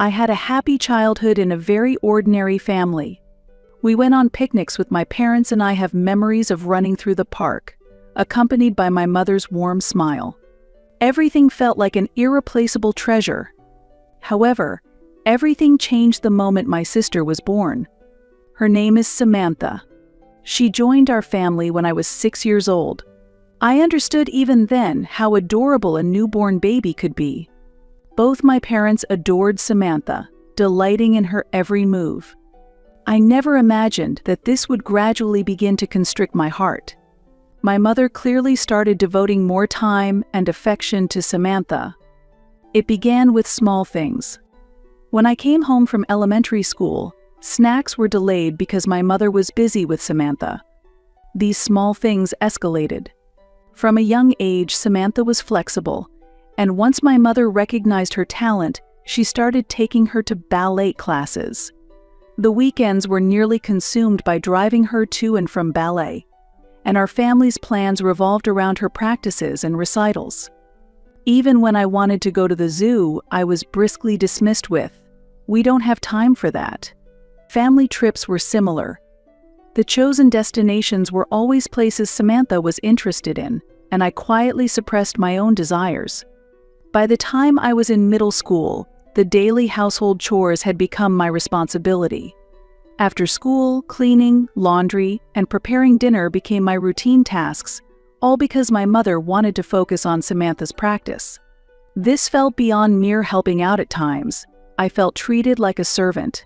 I had a happy childhood in a very ordinary family. We went on picnics with my parents, and I have memories of running through the park, accompanied by my mother's warm smile. Everything felt like an irreplaceable treasure. However, everything changed the moment my sister was born. Her name is Samantha. She joined our family when I was 6 years old. I understood even then how adorable a newborn baby could be. Both my parents adored Samantha, delighting in her every move. I never imagined that this would gradually begin to constrict my heart. My mother clearly started devoting more time and affection to Samantha. It began with small things. When I came home from elementary school, snacks were delayed because my mother was busy with Samantha. These small things escalated. From a young age, Samantha was flexible, and once my mother recognized her talent, she started taking her to ballet classes. The weekends were nearly consumed by driving her to and from ballet, and our family's plans revolved around her practices and recitals. Even when I wanted to go to the zoo, I was briskly dismissed with, "We don't have time for that." Family trips were similar. The chosen destinations were always places Samantha was interested in, and I quietly suppressed my own desires. By the time I was in middle school, the daily household chores had become my responsibility. After school, cleaning, laundry, and preparing dinner became my routine tasks, all because my mother wanted to focus on Samantha's practice. This felt beyond mere helping out at times. I felt treated like a servant.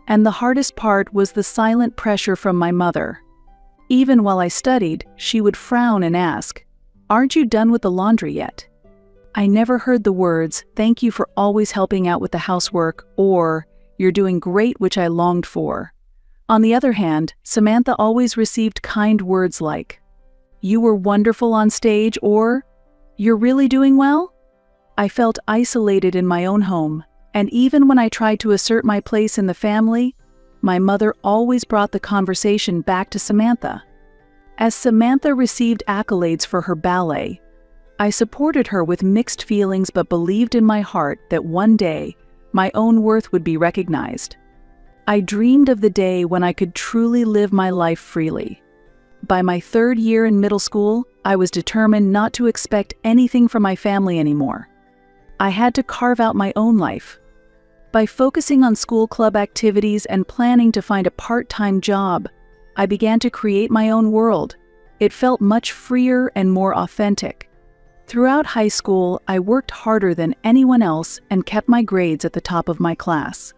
And the hardest part was the silent pressure from my mother. Even while I studied, she would frown and ask, "Aren't you done with the laundry yet?" I never heard the words, "Thank you for always helping out with the housework," or "You're doing great," which I longed for. On the other hand, Samantha always received kind words like, "You were wonderful on stage," or "You're really doing well." I felt isolated in my own home, and even when I tried to assert my place in the family, my mother always brought the conversation back to Samantha. As Samantha received accolades for her ballet, I supported her with mixed feelings but believed in my heart that one day, my own worth would be recognized. I dreamed of the day when I could truly live my life freely. By my 3rd year in middle school, I was determined not to expect anything from my family anymore. I had to carve out my own life. By focusing on school club activities and planning to find a part-time job, I began to create my own world. It felt much freer and more authentic. Throughout high school, I worked harder than anyone else and kept my grades at the top of my class.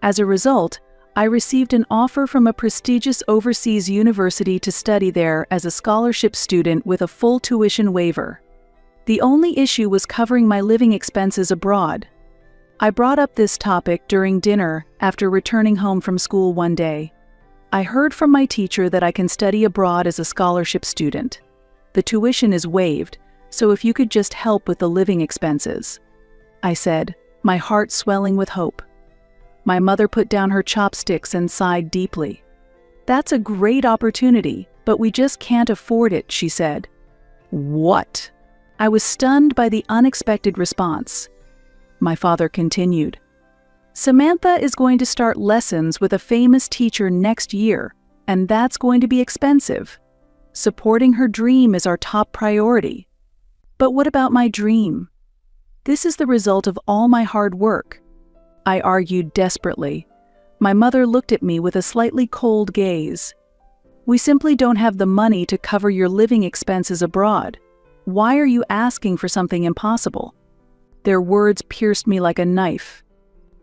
As a result, I received an offer from a prestigious overseas university to study there as a scholarship student with a full tuition waiver. The only issue was covering my living expenses abroad. I brought up this topic during dinner after returning home from school one day. I heard from my teacher that I can study abroad as a scholarship student. The tuition is waived, so if you could just help with the living expenses, I said, my heart swelling with hope. My mother put down her chopsticks and sighed deeply. "That's a great opportunity, but we just can't afford it," she said. "What?" I was stunned by the unexpected response. My father continued, "Samantha is going to start lessons with a famous teacher next year, and that's going to be expensive. Supporting her dream is our top priority." "But what about my dream? This is the result of all my hard work," I argued desperately. My mother looked at me with a slightly cold gaze. "We simply don't have the money to cover your living expenses abroad. Why are you asking for something impossible?" Their words pierced me like a knife.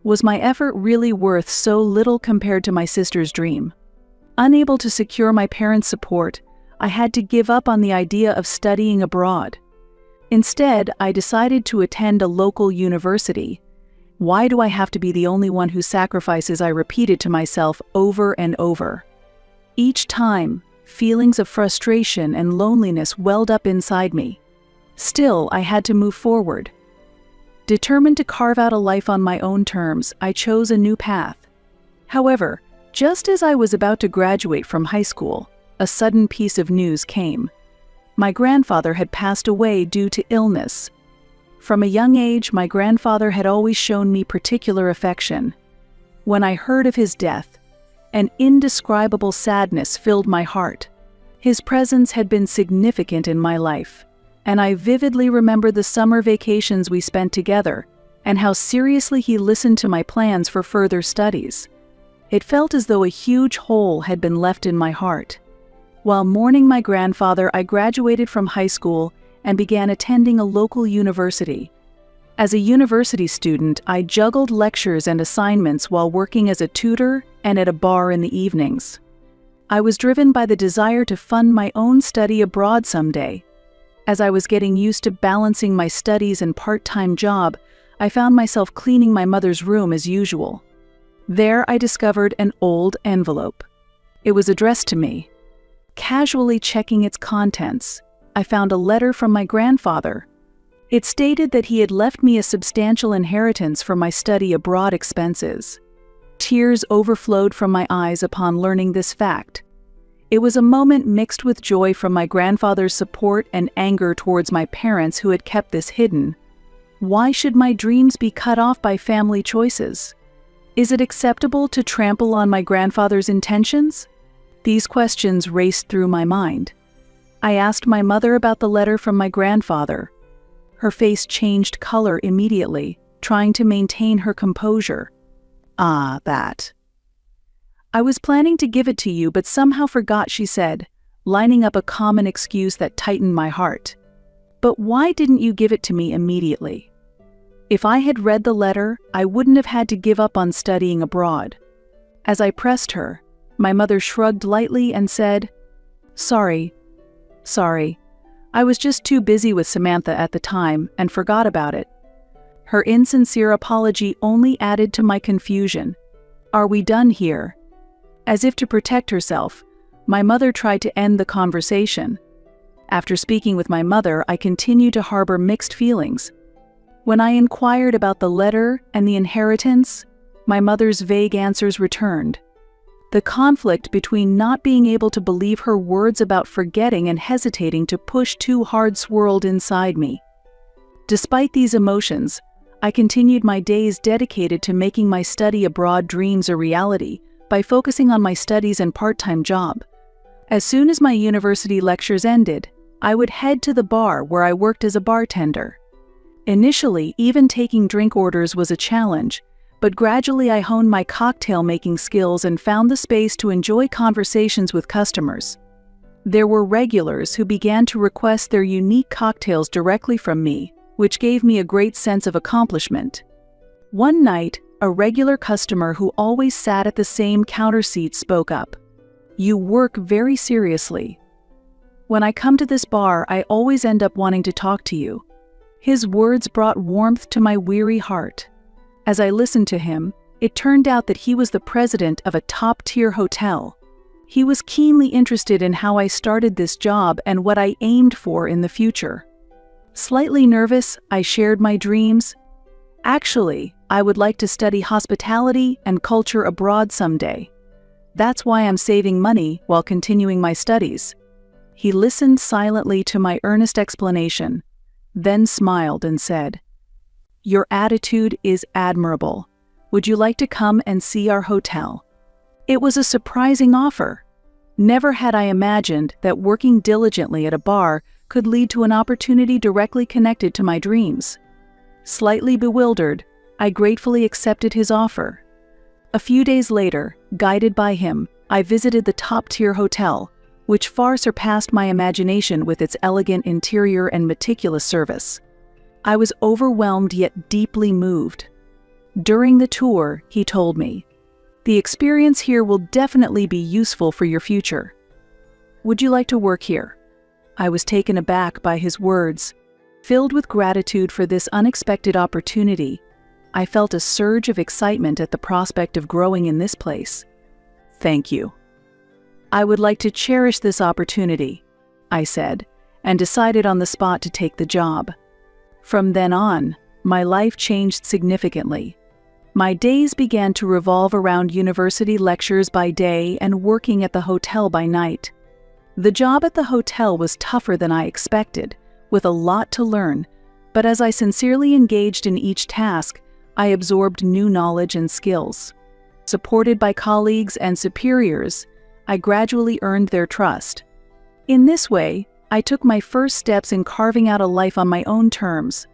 Was my effort really worth so little compared to my sister's dream? Unable to secure my parents' support, I had to give up on the idea of studying abroad. Instead, I decided to attend a local university. "Why do I have to be the only one who sacrifices?" I repeated to myself over and over. Each time, feelings of frustration and loneliness welled up inside me. Still, I had to move forward. Determined to carve out a life on my own terms, I chose a new path. However, just as I was about to graduate from high school, a sudden piece of news came. My grandfather had passed away due to illness. From a young age, my grandfather had always shown me particular affection. When I heard of his death, an indescribable sadness filled my heart. His presence had been significant in my life, and I vividly remember the summer vacations we spent together and how seriously he listened to my plans for further studies. It felt as though a huge hole had been left in my heart. While mourning my grandfather, I graduated from high school and began attending a local university. As a university student, I juggled lectures and assignments while working as a tutor and at a bar in the evenings. I was driven by the desire to fund my own study abroad someday. As I was getting used to balancing my studies and part-time job, I found myself cleaning my mother's room as usual. There I discovered an old envelope. It was addressed to me. Casually checking its contents, I found a letter from my grandfather. It stated that he had left me a substantial inheritance for my study abroad expenses. Tears overflowed from my eyes upon learning this fact. It was a moment mixed with joy from my grandfather's support and anger towards my parents who had kept this hidden. Why should my dreams be cut off by family choices? Is it acceptable to trample on my grandfather's intentions? These questions raced through my mind. I asked my mother about the letter from my grandfather. Her face changed color immediately, trying to maintain her composure. That. I was planning to give it to you, but somehow forgot, she said, lining up a common excuse that tightened my heart. But why didn't you give it to me immediately? If I had read the letter, I wouldn't have had to give up on studying abroad. As I pressed her, my mother shrugged lightly and said, Sorry. I was just too busy with Samantha at the time and forgot about it." Her insincere apology only added to my confusion. "Are we done here?" As if to protect herself, my mother tried to end the conversation. After speaking with my mother, I continued to harbor mixed feelings. When I inquired about the letter and the inheritance, my mother's vague answers returned. The conflict between not being able to believe her words about forgetting and hesitating to push too hard swirled inside me. Despite these emotions, I continued my days dedicated to making my study abroad dreams a reality by focusing on my studies and part-time job. As soon as my university lectures ended, I would head to the bar where I worked as a bartender. Initially, even taking drink orders was a challenge, but gradually I honed my cocktail-making skills and found the space to enjoy conversations with customers. There were regulars who began to request their unique cocktails directly from me, which gave me a great sense of accomplishment. One night, a regular customer who always sat at the same counter seat spoke up. "You work very seriously. When I come to this bar, I always end up wanting to talk to you." His words brought warmth to my weary heart. As I listened to him, it turned out that he was the president of a top-tier hotel. He was keenly interested in how I started this job and what I aimed for in the future. Slightly nervous, I shared my dreams. "Actually, I would like to study hospitality and culture abroad someday. That's why I'm saving money while continuing my studies." He listened silently to my earnest explanation, then smiled and said, "Your attitude is admirable. Would you like to come and see our hotel?" It was a surprising offer. Never had I imagined that working diligently at a bar could lead to an opportunity directly connected to my dreams. Slightly bewildered, I gratefully accepted his offer. A few days later, guided by him, I visited the top-tier hotel, which far surpassed my imagination with its elegant interior and meticulous service. I was overwhelmed yet deeply moved. During the tour, he told me, "The experience here will definitely be useful for your future. Would you like to work here?" I was taken aback by his words. Filled with gratitude for this unexpected opportunity, I felt a surge of excitement at the prospect of growing in this place. "Thank you. I would like to cherish this opportunity," I said, and decided on the spot to take the job. From then on, my life changed significantly. My days began to revolve around university lectures by day and working at the hotel by night. The job at the hotel was tougher than I expected, with a lot to learn, But as I sincerely engaged in each task, I absorbed new knowledge and skills. Supported by colleagues and superiors, I gradually earned their trust. In this way, I took my first steps in carving out a life on my own terms.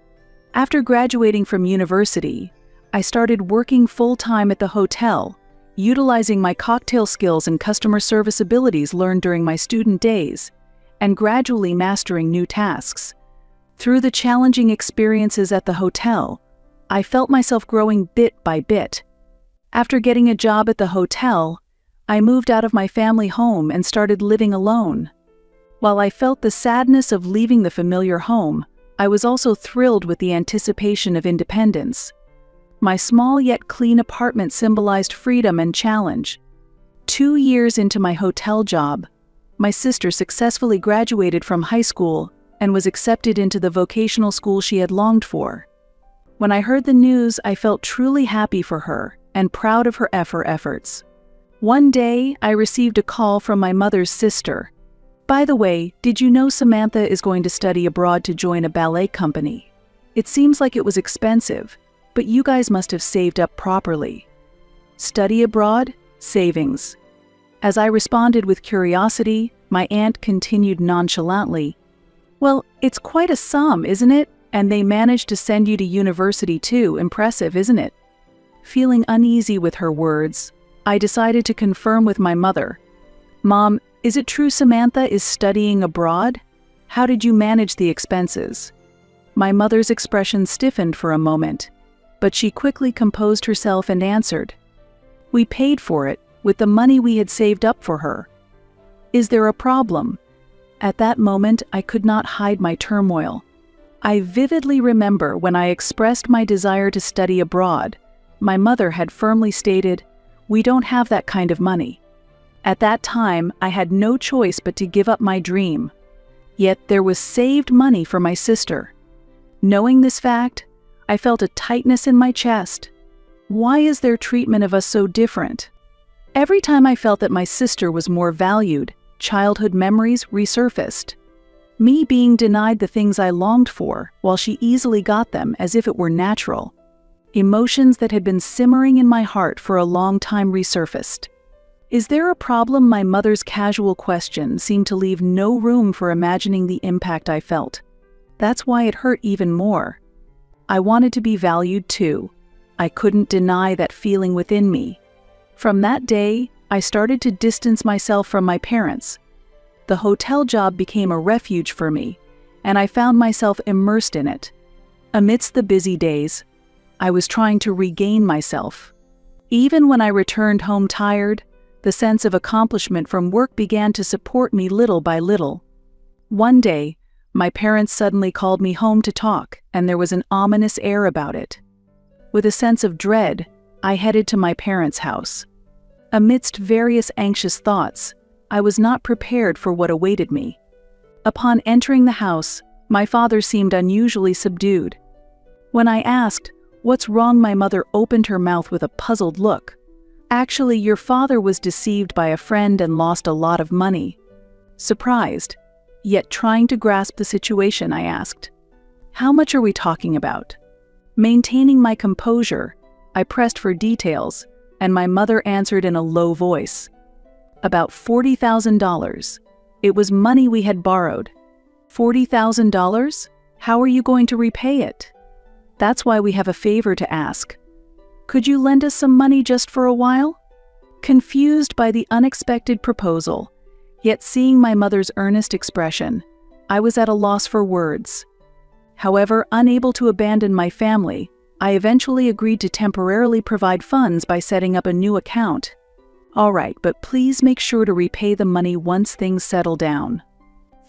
After graduating from university, I started working full-time at the hotel, utilizing my cocktail skills and customer service abilities learned during my student days, and gradually mastering new tasks. Through the challenging experiences at the hotel, I felt myself growing bit by bit. After getting a job at the hotel, I moved out of my family home and started living alone. While I felt the sadness of leaving the familiar home, I was also thrilled with the anticipation of independence. My small yet clean apartment symbolized freedom and challenge. 2 years into my hotel job, my sister successfully graduated from high school and was accepted into the vocational school she had longed for. When I heard the news, I felt truly happy for her and proud of her efforts. One day, I received a call from my mother's sister. "By the way, did you know Samantha is going to study abroad to join a ballet company? It seems like it was expensive, but you guys must have saved up properly." Study abroad? Savings. As I responded with curiosity, my aunt continued nonchalantly, "Well, it's quite a sum, isn't it? And they managed to send you to university too. Impressive, isn't it?" Feeling uneasy with her words, I decided to confirm with my mother. "Mom, is it true Samantha is studying abroad? How did you manage the expenses?" My mother's expression stiffened for a moment, but she quickly composed herself and answered, "We paid for it with the money we had saved up for her." "Is there a problem?" At that moment, I could not hide my turmoil. I vividly remember when I expressed my desire to study abroad, my mother had firmly stated, "We don't have that kind of money." At that time, I had no choice but to give up my dream. Yet there was saved money for my sister. Knowing this fact, I felt a tightness in my chest. Why is their treatment of us so different? Every time I felt that my sister was more valued, childhood memories resurfaced. Me being denied the things I longed for, while she easily got them as if it were natural. Emotions that had been simmering in my heart for a long time resurfaced. "Is there a problem?" My mother's casual question seemed to leave no room for imagining the impact I felt. That's why it hurt even more. I wanted to be valued too. I couldn't deny that feeling within me. From that day, I started to distance myself from my parents. The hotel job became a refuge for me, and I found myself immersed in it. Amidst the busy days, I was trying to regain myself. Even when I returned home tired, the sense of accomplishment from work began to support me little by little. One day, my parents suddenly called me home to talk, and there was an ominous air about it. With a sense of dread, I headed to my parents' house. Amidst various anxious thoughts, I was not prepared for what awaited me. Upon entering the house, my father seemed unusually subdued. When I asked, "What's wrong?" my mother opened her mouth with a puzzled look. "Actually, your father was deceived by a friend and lost a lot of money." Surprised, yet trying to grasp the situation, I asked, "How much are we talking about?" Maintaining my composure, I pressed for details, and my mother answered in a low voice, "About $40,000. It was money we had borrowed." $40,000? How are you going to repay it? That's why we have a favor to ask. Could you lend us some money just for a while? Confused by the unexpected proposal, yet seeing my mother's earnest expression, I was at a loss for words. However, unable to abandon my family, I eventually agreed to temporarily provide funds by setting up a new account. "All right, but please make sure to repay the money once things settle down."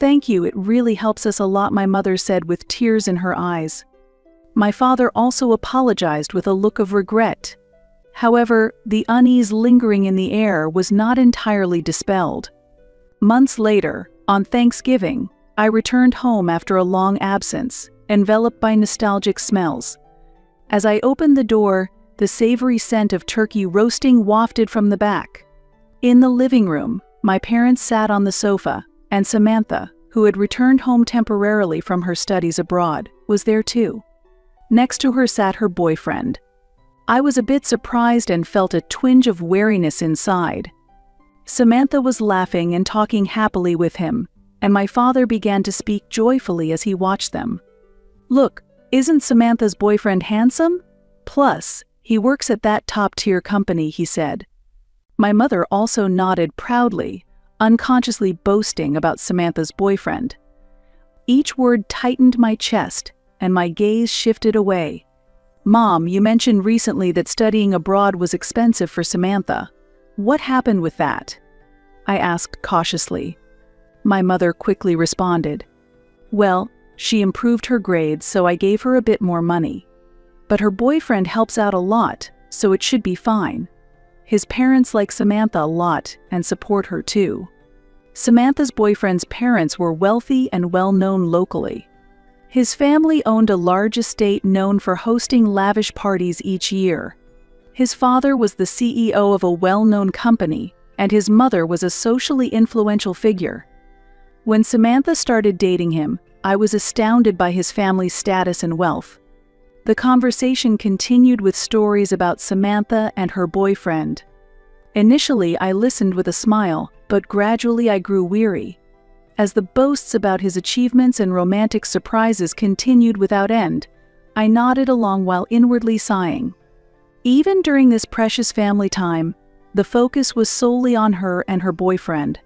"Thank you, it really helps us a lot," my mother said with tears in her eyes. My father also apologized with a look of regret. However, the unease lingering in the air was not entirely dispelled. Months later, on Thanksgiving, I returned home after a long absence, enveloped by nostalgic smells. As I opened the door, the savory scent of turkey roasting wafted from the back. In the living room, my parents sat on the sofa, and Samantha, who had returned home temporarily from her studies abroad, was there too. Next to her sat her boyfriend. I was a bit surprised and felt a twinge of wariness inside. Samantha was laughing and talking happily with him, and my father began to speak joyfully as he watched them. "Look, isn't Samantha's boyfriend handsome? Plus, he works at that top-tier company," he said. My mother also nodded proudly, unconsciously boasting about Samantha's boyfriend. Each word tightened my chest, and my gaze shifted away. "Mom, you mentioned recently that studying abroad was expensive for Samantha. What happened with that?" I asked cautiously. My mother quickly responded, "Well, she improved her grades, so I gave her a bit more money. But her boyfriend helps out a lot, so it should be fine. His parents like Samantha a lot and support her too." Samantha's boyfriend's parents were wealthy and well-known locally. His family owned a large estate known for hosting lavish parties each year. His father was the CEO of a well-known company, and his mother was a socially influential figure. When Samantha started dating him, I was astounded by his family's status and wealth. The conversation continued with stories about Samantha and her boyfriend. Initially, I listened with a smile, but gradually I grew weary. As the boasts about his achievements and romantic surprises continued without end, I nodded along while inwardly sighing. Even during this precious family time, the focus was solely on her and her boyfriend.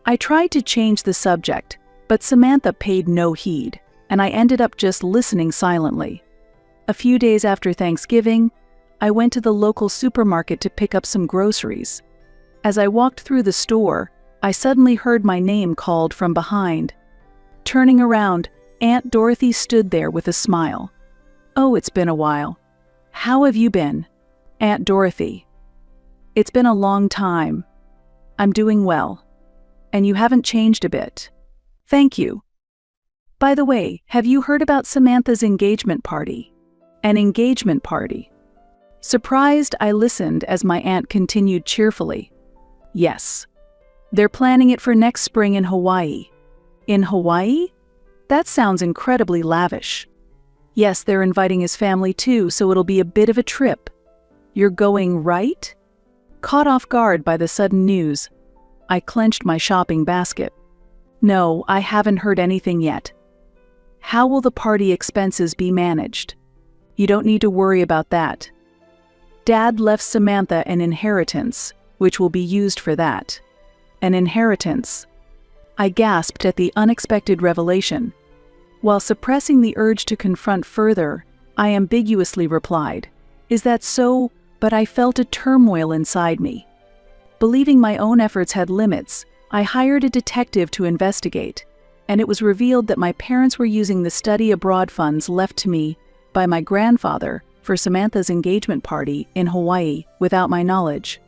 I tried to change the subject, but Samantha paid no heed, and I ended up just listening silently. A few days after Thanksgiving, I went to the local supermarket to pick up some groceries. As I walked through the store, I suddenly heard my name called from behind. Turning around, Aunt Dorothy stood there with a smile. "Oh, it's been a while. How have you been, Aunt Dorothy?" "It's been a long time. I'm doing well. And you haven't changed a bit. Thank you. By the way, have you heard about Samantha's engagement party?" "An engagement party?" Surprised, I listened as my aunt continued cheerfully. "Yes. They're planning it for next spring in Hawaii." "In Hawaii? That sounds incredibly lavish." "Yes, they're inviting his family too, so it'll be a bit of a trip." "You're going, right?" Caught off guard by the sudden news, I clenched my shopping basket. "No, I haven't heard anything yet." "How will the party expenses be managed?" "You don't need to worry about that. Dad left Samantha an inheritance, which will be used for that." "An inheritance?" I gasped at the unexpected revelation. While suppressing the urge to confront further, I ambiguously replied, "Is that so?" But I felt a turmoil inside me. Believing my own efforts had limits, I hired a detective to investigate, and it was revealed that my parents were using the study abroad funds left to me by my grandfather for Samantha's engagement party in Hawaii without my knowledge.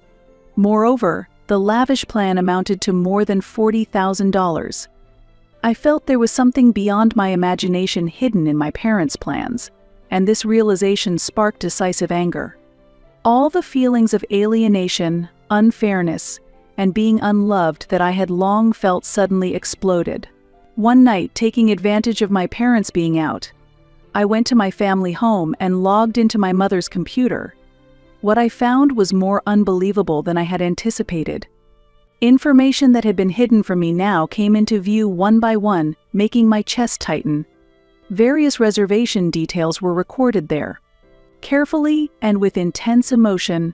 Moreover, the lavish plan amounted to more than $40,000. I felt there was something beyond my imagination hidden in my parents' plans, and this realization sparked decisive anger. All the feelings of alienation, unfairness, and being unloved that I had long felt suddenly exploded. One night, taking advantage of my parents being out, I went to my family home and logged into my mother's computer. What I found was more unbelievable than I had anticipated. Information that had been hidden from me now came into view one by one, making my chest tighten. Various reservation details were recorded there. Carefully and with intense emotion,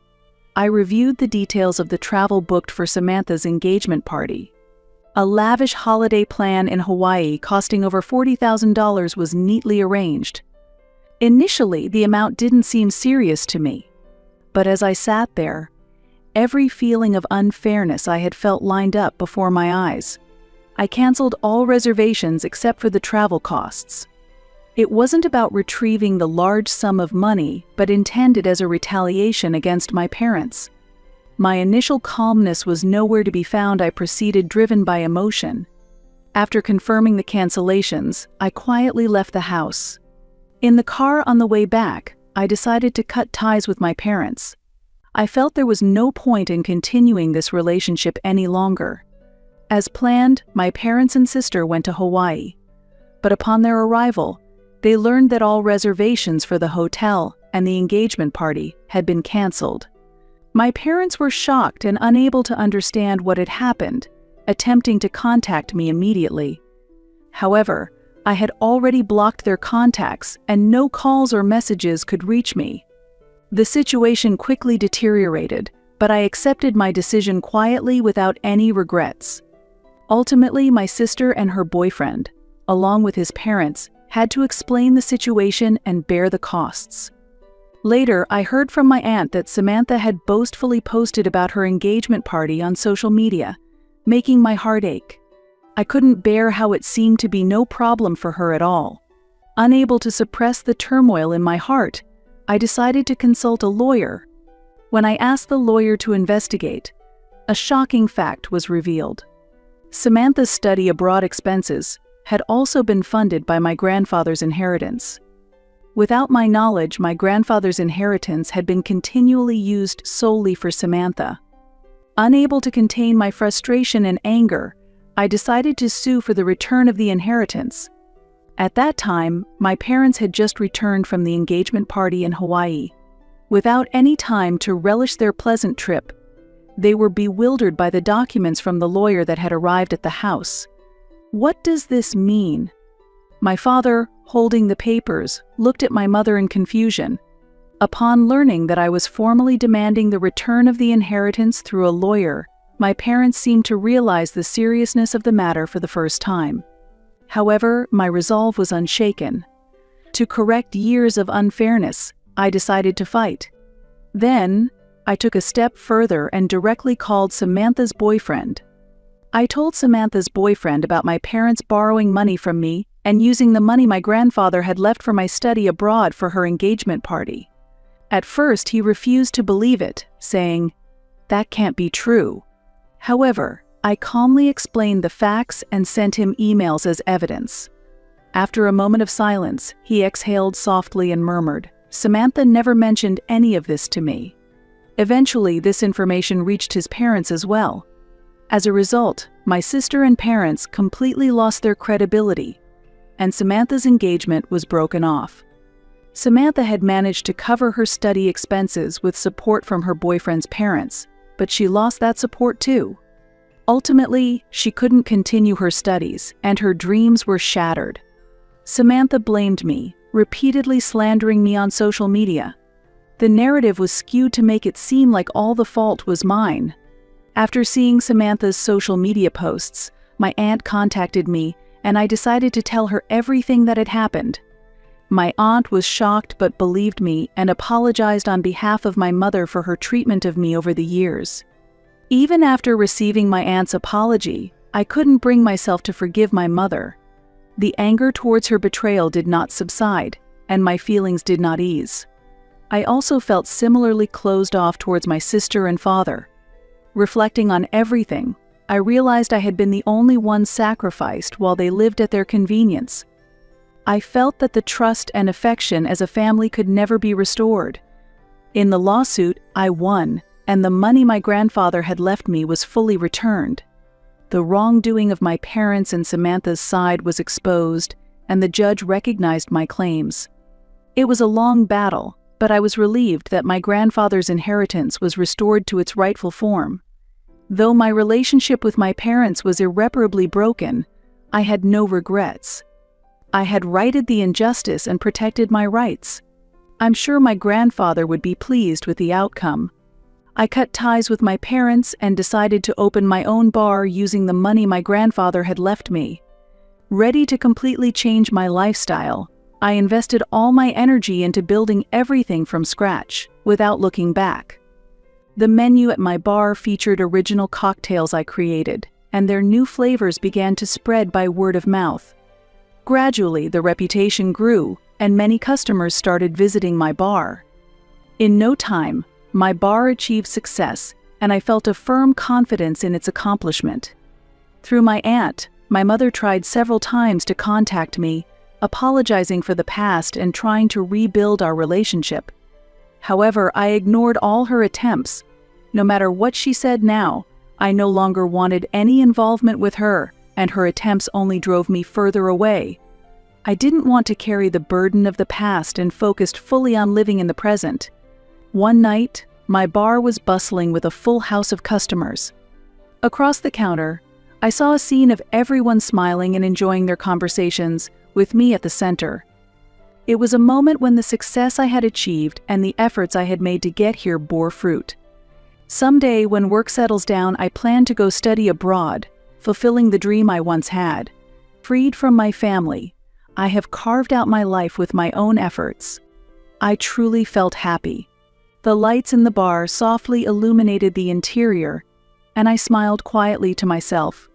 I reviewed the details of the travel booked for Samantha's engagement party. A lavish holiday plan in Hawaii costing over $40,000 was neatly arranged. Initially, the amount didn't seem serious to me, but as I sat there, every feeling of unfairness I had felt lined up before my eyes. I canceled all reservations except for the travel costs. It wasn't about retrieving the large sum of money, but intended as a retaliation against my parents. My initial calmness was nowhere to be found. I proceeded driven by emotion. After confirming the cancellations, I quietly left the house. In the car on the way back, I decided to cut ties with my parents. I felt there was no point in continuing this relationship any longer. As planned, my parents and sister went to Hawaii. But upon their arrival, They learned that all reservations for the hotel and the engagement party had been canceled. My parents were shocked and unable to understand what had happened, attempting to contact me immediately. However, I had already blocked their contacts and no calls or messages could reach me. The situation quickly deteriorated, but I accepted my decision quietly without any regrets. Ultimately, my sister and her boyfriend, along with his parents, had to explain the situation and bear the costs. Later, I heard from my aunt that Samantha had boastfully posted about her engagement party on social media, making my heart ache. I couldn't bear how it seemed to be no problem for her at all. Unable to suppress the turmoil in my heart, I decided to consult a lawyer. When I asked the lawyer to investigate, a shocking fact was revealed. Samantha's study abroad expenses had also been funded by my grandfather's inheritance. Without my knowledge, my grandfather's inheritance had been continually used solely for Samantha. Unable to contain my frustration and anger, I decided to sue for the return of the inheritance. At that time, my parents had just returned from the engagement party in Hawaii. Without any time to relish their pleasant trip, they were bewildered by the documents from the lawyer that had arrived at the house. What does this mean? My father, holding the papers, looked at my mother in confusion. Upon learning that I was formally demanding the return of the inheritance through a lawyer, my parents seemed to realize the seriousness of the matter for the first time. However, my resolve was unshaken. To correct years of unfairness, I decided to fight. Then, I took a step further and directly called Samantha's boyfriend. I told Samantha's boyfriend about my parents borrowing money from me and using the money my grandfather had left for my study abroad for her engagement party. At first, he refused to believe it, saying, "That can't be true." However, I calmly explained the facts and sent him emails as evidence. After a moment of silence, he exhaled softly and murmured, "Samantha never mentioned any of this to me." Eventually, this information reached his parents as well. As a result, my sister and parents completely lost their credibility, and Samantha's engagement was broken off. Samantha had managed to cover her study expenses with support from her boyfriend's parents, but she lost that support too. Ultimately, she couldn't continue her studies, and her dreams were shattered. Samantha blamed me, repeatedly slandering me on social media. The narrative was skewed to make it seem like all the fault was mine. After seeing Samantha's social media posts, my aunt contacted me, and I decided to tell her everything that had happened. My aunt was shocked but believed me and apologized on behalf of my mother for her treatment of me over the years. Even after receiving my aunt's apology, I couldn't bring myself to forgive my mother. The anger towards her betrayal did not subside, and my feelings did not ease. I also felt similarly closed off towards my sister and father. Reflecting on everything, I realized I had been the only one sacrificed while they lived at their convenience. I felt that the trust and affection as a family could never be restored. In the lawsuit, I won, and the money my grandfather had left me was fully returned. The wrongdoing of my parents and Samantha's side was exposed, and the judge recognized my claims. It was a long battle, but I was relieved that my grandfather's inheritance was restored to its rightful form. Though my relationship with my parents was irreparably broken, I had no regrets. I had righted the injustice and protected my rights. I'm sure my grandfather would be pleased with the outcome. I cut ties with my parents and decided to open my own bar using the money my grandfather had left me. Ready to completely change my lifestyle, I invested all my energy into building everything from scratch, without looking back. The menu at my bar featured original cocktails I created, and their new flavors began to spread by word of mouth. Gradually, the reputation grew, and many customers started visiting my bar. In no time, my bar achieved success, and I felt a firm confidence in its accomplishment. Through my aunt, my mother tried several times to contact me, apologizing for the past and trying to rebuild our relationship. However, I ignored all her attempts. No matter what she said now, I no longer wanted any involvement with her, and her attempts only drove me further away. I didn't want to carry the burden of the past and focused fully on living in the present. One night, my bar was bustling with a full house of customers. Across the counter, I saw a scene of everyone smiling and enjoying their conversations, with me at the center. It was a moment when the success I had achieved and the efforts I had made to get here bore fruit. Someday, when work settles down, I plan to go study abroad, fulfilling the dream I once had. Freed from my family, I have carved out my life with my own efforts. I truly felt happy. The lights in the bar softly illuminated the interior, and I smiled quietly to myself.